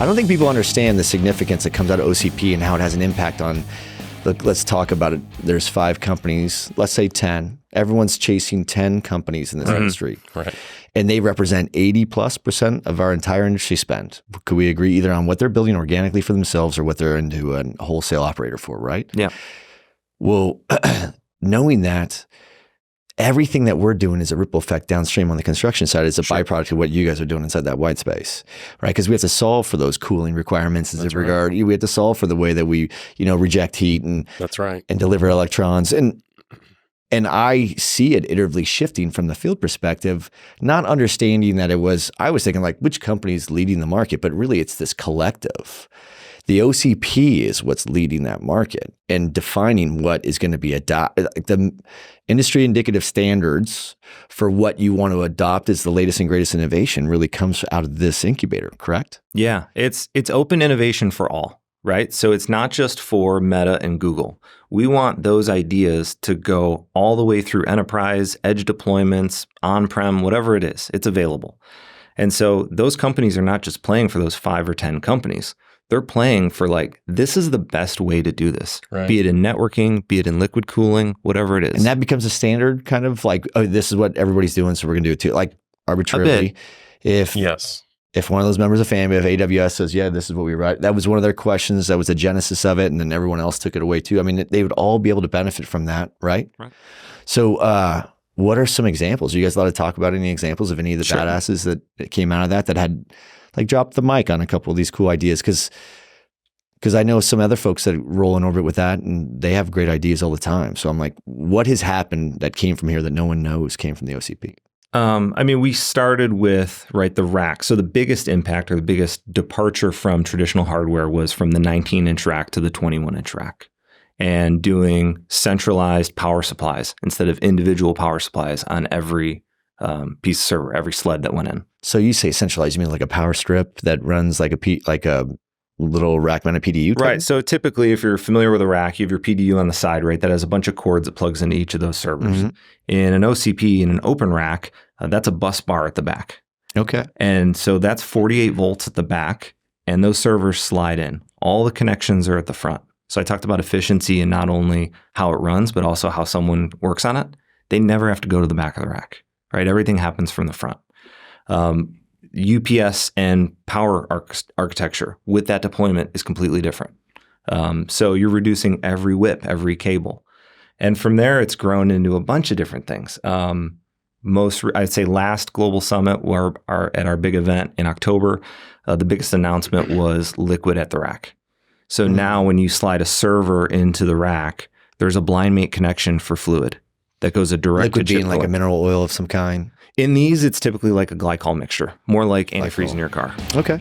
I don't think people understand the significance that comes out of OCP and how it has an impact on, let's talk about it. There's 5 companies, let's say 10. Everyone's chasing 10 companies in this industry. Right. And they represent 80+% of our entire industry spend. Could we agree either on what they're building organically for themselves or what they're into a wholesale operator for, right? Yeah. Well, knowing that, everything that we're doing is a ripple effect downstream on the construction side. It's a byproduct of what you guys are doing inside that white space, right? Because we have to solve for those cooling requirements in this regard. We have to solve for the way that we, reject heat and That's right. and deliver electrons. And I see it iteratively shifting from the field perspective, not understanding that I was thinking like, which company is leading the market? But really it's this collective. The OCP is what's leading that market and defining what is going to be the industry indicative standards for what you want to adopt as the latest and greatest innovation really comes out of this incubator, correct? Yeah, it's open innovation for all, right? So it's not just for Meta and Google. We want those ideas to go all the way through enterprise, edge deployments, on-prem, whatever it is, it's available. And so those companies are not just playing for those 5 or 10 companies. They're playing for like, this is the best way to do this, right. Be it in networking, be it in liquid cooling, whatever it is. And that becomes a standard kind of like, oh, this is what everybody's doing, so we're going to do it too. Like arbitrarily, if one of those members of family of AWS says, yeah, this is what we write, that was one of their questions. That was the genesis of it. And then everyone else took it away too. I mean, they would all be able to benefit from that, right? Right. So what are some examples? Are you guys allowed to talk about any examples of any of the badasses that came out of that had like dropped the mic on a couple of these cool ideas? Because I know some other folks that roll in orbit with that and they have great ideas all the time. So I'm like, what has happened that came from here that no one knows came from the OCP? We started with, the rack. So the biggest impact or the biggest departure from traditional hardware was from the 19-inch rack to the 21-inch rack and doing centralized power supplies instead of individual power supplies on every piece of server, every sled that went in. So you say centralized, you mean like a power strip that runs like a little rack-mounted PDU type? Right. So typically, if you're familiar with a rack, you have your PDU on the side, right? That has a bunch of cords that plugs into each of those servers. Mm-hmm. In an OCP, in an open rack, that's a bus bar at the back. Okay. And so that's 48 volts at the back, and those servers slide in. All the connections are at the front. So I talked about efficiency and not only how it runs, but also how someone works on it. They never have to go to the back of the rack, right? Everything happens from the front. UPS and power architecture with that deployment is completely different. So you're reducing every whip, every cable. And from there, it's grown into a bunch of different things. I'd say last Global Summit, at our big event in October, the biggest announcement was liquid at the rack. So now when you slide a server into the rack, there's a blind mate connection for fluid that goes a direct liquid to chip being like a mineral oil of some kind. In these, it's typically like a glycol mixture, more like antifreeze in your car. Okay.